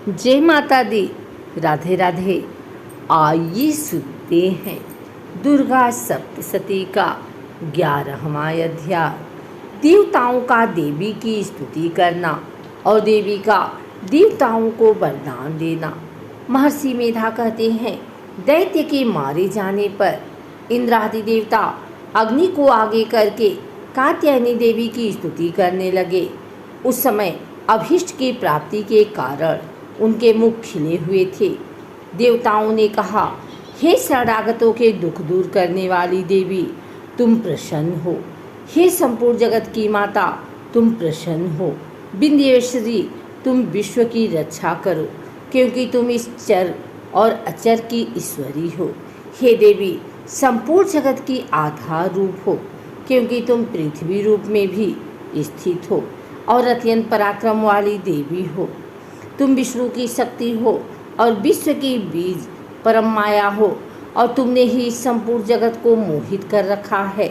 जय माता दी, राधे राधे। आइए सुनते हैं दुर्गा सप्तशती का 11वां अध्याय, देवताओं का देवी की स्तुति करना और देवी का देवताओं को वरदान देना। महर्षि मेधा कहते हैं, दैत्य के मारे जाने पर इंद्रादि देवता अग्नि को आगे करके कात्यायनी देवी की स्तुति करने लगे। उस समय अभीष्ट की प्राप्ति के कारण उनके मुख खिले हुए थे। देवताओं ने कहा, हे शरणागतों के दुख दूर करने वाली देवी, तुम प्रसन्न हो। हे संपूर्ण जगत की माता, तुम प्रसन्न हो। विंध्येश्वरी, तुम विश्व की रक्षा करो, क्योंकि तुम इस चर और अचर की ईश्वरी हो। हे देवी, संपूर्ण जगत की आधार रूप हो, क्योंकि तुम पृथ्वी रूप में भी स्थित हो और अत्यंत पराक्रम वाली देवी हो। तुम विष्णु की शक्ति हो और विश्व की बीज परम माया हो, और तुमने ही संपूर्ण जगत को मोहित कर रखा है।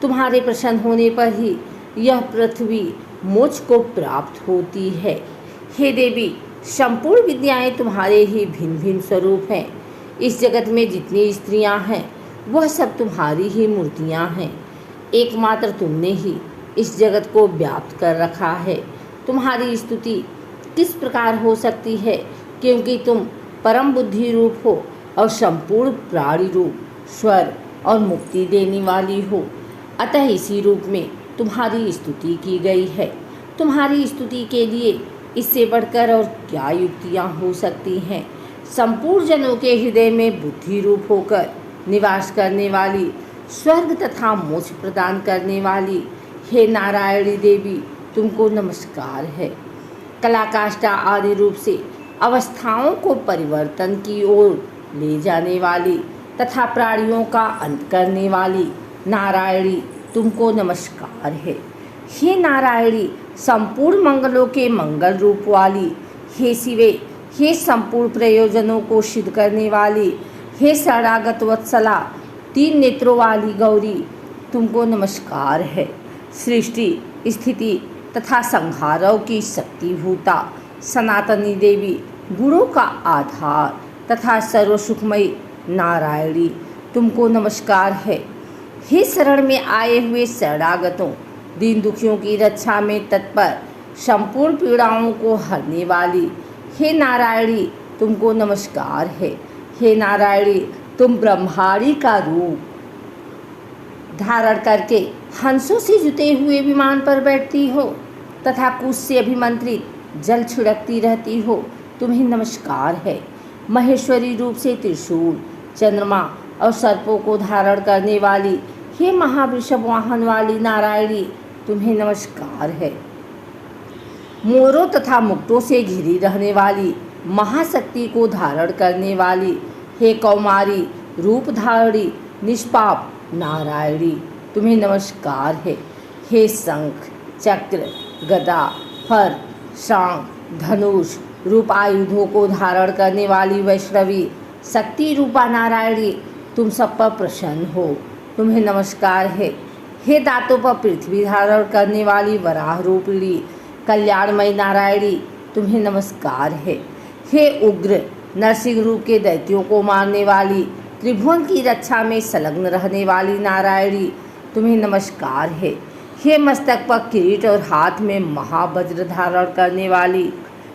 तुम्हारे प्रसन्न होने पर ही यह पृथ्वी मोक्ष को प्राप्त होती है। हे देवी, संपूर्ण विद्याएं तुम्हारे ही भिन्न भिन्न स्वरूप हैं। इस जगत में जितनी स्त्रियां हैं वह सब तुम्हारी ही मूर्तियां हैं। एकमात्र तुमने ही इस जगत को व्याप्त कर रखा है। तुम्हारी स्तुति किस प्रकार हो सकती है, क्योंकि तुम परम बुद्धि रूप हो और संपूर्ण प्राणी रूप, स्वर और मुक्ति देने वाली हो। अतः इसी रूप में तुम्हारी स्तुति की गई है। तुम्हारी स्तुति के लिए इससे बढ़कर और क्या युक्तियाँ हो सकती हैं। संपूर्ण जनों के हृदय में बुद्धि रूप होकर निवास करने वाली, स्वर्ग तथा मोक्ष प्रदान करने वाली, हे नारायणी देवी, तुमको नमस्कार है। कलाकाष्ठा आदि रूप से अवस्थाओं को परिवर्तन की ओर ले जाने वाली तथा प्राणियों का अंत करने वाली नारायणी, तुमको नमस्कार है। हे नारायणी, संपूर्ण मंगलों के मंगल रूप वाली, हे शिवे, हे संपूर्ण प्रयोजनों को सिद्ध करने वाली, हे शरणागत वत्सला, 3 नेत्रों वाली गौरी, तुमको नमस्कार है। सृष्टि, स्थिति तथा संहारों की शक्तिभूता सनातनी देवी, गुणों का आधार तथा सर्वसुखमयी नारायणी, तुमको नमस्कार है। हे शरण में आए हुए शरणागतों, दीन दुखियों की रक्षा में तत्पर, संपूर्ण पीड़ाओं को हरने वाली, हे नारायणी, तुमको नमस्कार है। हे नारायणी, तुम ब्रह्माणी का रूप धारण करके हंसों से जुते हुए विमान पर बैठती हो तथा कुश से अभिमंत्रित जल छिड़कती रहती हो, तुम्हें नमस्कार है। महेश्वरी रूप से त्रिशूल, चंद्रमा और सर्पों को धारण करने वाली, हे महावृषभ वाहन वाली नारायणी, तुम्हें नमस्कार है। मोरों तथा मुक्तों से घिरी रहने वाली, महाशक्ति को धारण करने वाली, हे कौमारी रूप धारणी निष्पाप नारायणी, तुम्हें नमस्कार है। हे शंख, चक्र, गदा, फर, शांग, धनुष रूप आयुधों को धारण करने वाली वैष्णवी शक्ति रूपा नारायणी, तुम सब पर प्रसन्न हो, तुम्हें नमस्कार है। हे दांतों पर पृथ्वी धारण करने वाली वराह रूपिणी कल्याणमयी नारायणी, तुम्हें नमस्कार है। हे उग्र नरसिंह रूप के दैत्यों को मारने वाली, त्रिभुवन की रक्षा में संलग्न रहने वाली नारायणी, तुम्हें नमस्कार है। हे मस्तक पर किरीट और हाथ में महावज्र धारण करने वाली,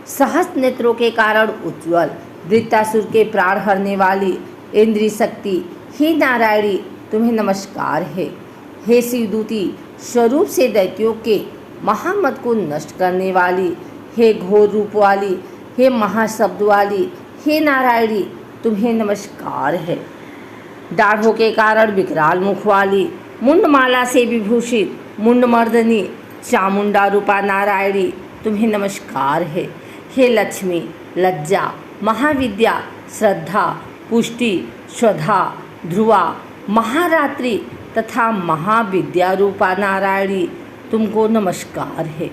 सहस्त्र नेत्रों के कारण उज्ज्वल, वृत्तासुर के प्राण हरने वाली इंद्रिय शक्ति, हे नारायणी, तुम्हें नमस्कार है। हे शिवदूती स्वरूप से दैत्यों के महामत को नष्ट करने वाली, हे घोर रूप वाली, हे महाशब्द वाली, हे नारायणी, तुम्हें नमस्कार है। दाढ़ों के कारण विकराल मुख वाली, मुंडमाला से विभूषित मुंडमर्दनी चामुंडा रूपा नारायणी, तुम्हें नमस्कार है। हे लक्ष्मी, लज्जा, महाविद्या, श्रद्धा, पुष्टि, श्रद्धा, ध्रुवा, महारात्रि तथा महाविद्या रूपा नारायणी, तुमको नमस्कार है।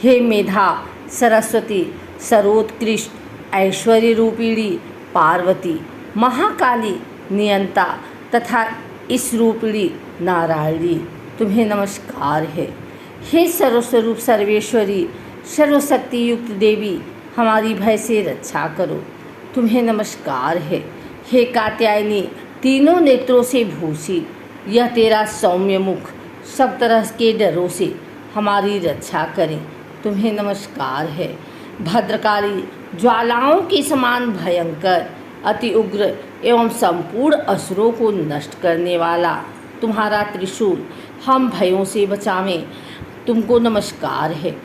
हे मेधा, सरस्वती, सर्वोत्कृष्ट ऐश्वर्य रूपिणी पार्वती, महाकाली, नियंता तथा इस रूपिणी नारायणी, तुम्हें नमस्कार है। हे सर्वस्वरूप सर्वेश्वरी, सर्वशक्ति युक्त देवी, हमारी भय से रक्षा करो। तुम्हें नमस्कार है, हे कात्यायनी, तीनों नेत्रों से भूषित, यह तेरा सौम्य मुख सब तरह के डरों से हमारी रक्षा करें। तुम्हें नमस्कार है। भद्रकाली, ज्वालाओं के समान भयंकर, अति उग्र एवं संपूर्ण असुरों को नष्ट करने वाला तुम्हारा त्रिशूल हम भयों से बचावें। तुमको नमस्कार है।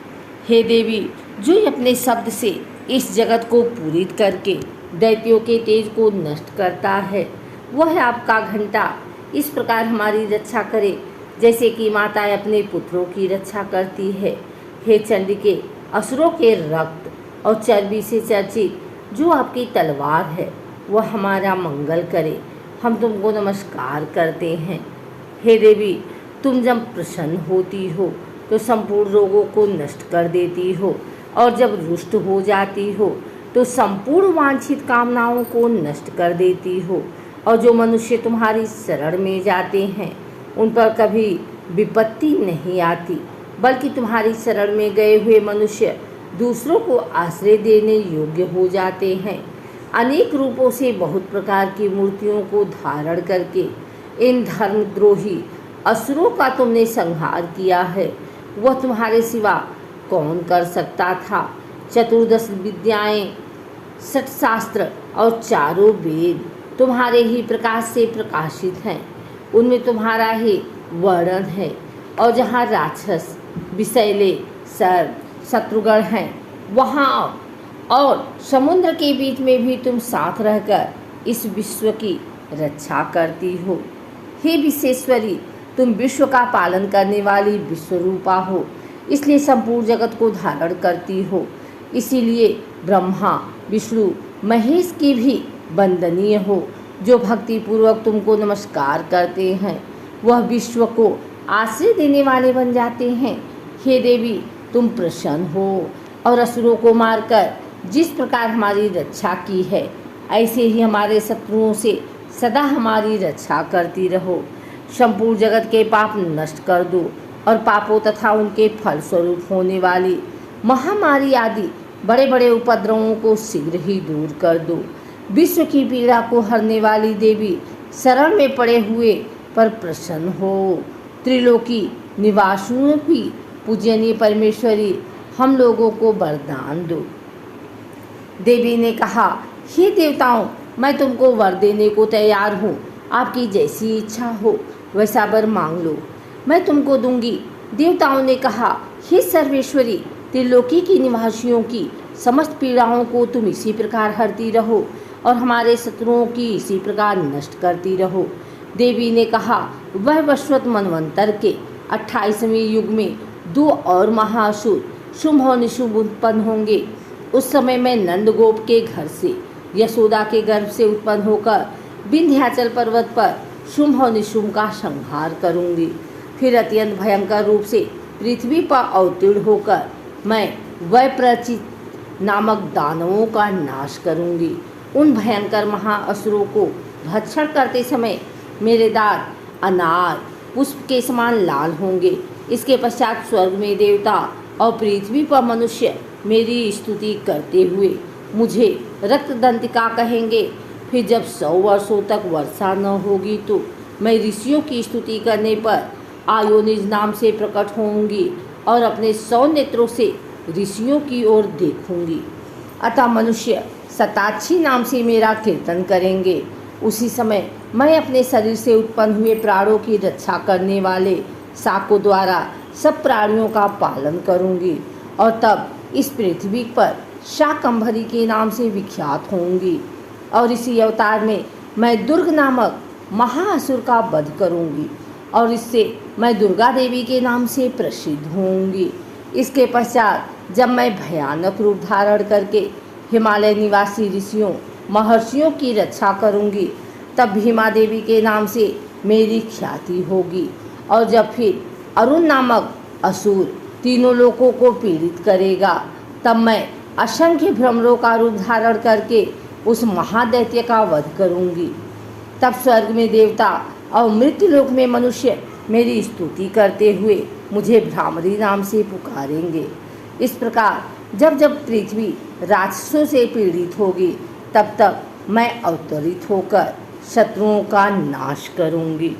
हे देवी, जो अपने शब्द से इस जगत को पूरित करके दैत्यों के तेज को नष्ट करता है, वह आपका घंटा इस प्रकार हमारी रक्षा करे जैसे कि माता अपने पुत्रों की रक्षा करती है। हे चंडिके, असुरों के रक्त और चर्बी से चर्चित जो आपकी तलवार है वह हमारा मंगल करे। हम तुमको नमस्कार करते हैं। हे देवी, तुम जब प्रसन्न होती हो तो संपूर्ण रोगों को नष्ट कर देती हो, और जब रुष्ट हो जाती हो तो संपूर्ण वांछित कामनाओं को नष्ट कर देती हो। और जो मनुष्य तुम्हारी शरण में जाते हैं उन पर कभी विपत्ति नहीं आती, बल्कि तुम्हारी शरण में गए हुए मनुष्य दूसरों को आश्रय देने योग्य हो जाते हैं। अनेक रूपों से बहुत प्रकार की मूर्तियों को धारण करके इन धर्मद्रोही असुरों का तुमने संहार किया है। वह तुम्हारे सिवा कौन कर सकता था। चतुर्दश विद्याएं, 60 शास्त्र और चारों वेद तुम्हारे ही प्रकाश से प्रकाशित हैं। उनमें तुम्हारा ही वर्णन है। और जहाँ राक्षस, विषैले, सर्प, शत्रुगण हैं, वहाँ और समुद्र के बीच में भी तुम साथ रहकर इस विश्व की रक्षा करती हो। हे विश्वेश्वरी, तुम विश्व का पालन करने वाली विश्वरूपा हो, इसलिए संपूर्ण जगत को धारण करती हो। इसीलिए ब्रह्मा, विष्णु, महेश की भी वंदनीय हो। जो भक्ति पूर्वक तुमको नमस्कार करते हैं वह विश्व को आश्रय देने वाले बन जाते हैं। हे देवी, तुम प्रसन्न हो और असुरों को मारकर जिस प्रकार हमारी रक्षा की है, ऐसे ही हमारे शत्रुओं से सदा हमारी रक्षा करती रहो। संपूर्ण जगत के पाप नष्ट कर दो और पापों तथा उनके फलस्वरूप होने वाली महामारी आदि बड़े बड़े उपद्रवों को शीघ्र ही दूर कर दो। विश्व की पीड़ा को हरने वाली देवी, शरण में पड़े हुए पर प्रसन्न हो। त्रिलोकी निवासियों की पूजनीय परमेश्वरी, हम लोगों को वरदान दो। देवी ने कहा, हे देवताओं, मैं तुमको वर देने को तैयार हूँ। आपकी जैसी इच्छा हो वैसा वर मांग लो, मैं तुमको दूंगी। देवताओं ने कहा, हे सर्वेश्वरी, त्रिलोकी की निवासियों की समस्त पीड़ाओं को तुम इसी प्रकार हरती रहो और हमारे शत्रुओं की इसी प्रकार नष्ट करती रहो। देवी ने कहा, वह वैवस्वत मनवंतर के 28वें युग में 2 और महाअसुर शुंभ और निशुंभ उत्पन्न होंगे। उस समय मैं नंदगोप के घर से, यशोदा के गर्भ से उत्पन्न होकर विंध्याचल पर्वत पर शुंभ और निशुंभ का संहार करूंगी। फिर अत्यंत भयंकर रूप से पृथ्वी पर अवतीर्ण होकर मैं वैप्रचित नामक दानवों का नाश करूंगी। उन भयंकर महाअसुरों को भक्षण करते समय मेरे दांत अनार पुष्प के समान लाल होंगे। इसके पश्चात स्वर्ग में देवता और पृथ्वी पर मनुष्य मेरी स्तुति करते हुए मुझे रक्तदंतिका कहेंगे। फिर जब 100 वर्षों तक वर्षा न होगी तो मैं ऋषियों की स्तुति करने पर आयोनिज नाम से प्रकट होंगी और अपने 100 नेत्रों से ऋषियों की ओर देखूंगी। अतः मनुष्य शताक्षी नाम से मेरा कीर्तन करेंगे। उसी समय मैं अपने शरीर से उत्पन्न हुए प्राणों की रक्षा करने वाले शाकों द्वारा सब प्राणियों का पालन करूंगी और तब इस पृथ्वी पर शाकंभरी के नाम से विख्यात होंगी। और इसी अवतार में मैं दुर्ग नामक महाअसुर का वध करूंगी और इससे मैं दुर्गा देवी के नाम से प्रसिद्ध होंगी। इसके पश्चात जब मैं भयानक रूप धारण करके हिमालय निवासी ऋषियों महर्षियों की रक्षा करूंगी, तब भीमा देवी के नाम से मेरी ख्याति होगी। और जब फिर अरुण नामक असुर तीनों लोगों को पीड़ित करेगा, तब मैं असंख्य भ्रमरों का रूप धारण करके उस महादैत्य का वध करूंगी। तब स्वर्ग में देवता और मृत्युलोक में मनुष्य मेरी स्तुति करते हुए मुझे भ्रामरी नाम से पुकारेंगे। इस प्रकार जब जब पृथ्वी राक्षसों से पीड़ित होगी तब तब मैं अवतरित होकर शत्रुओं का नाश करूंगी।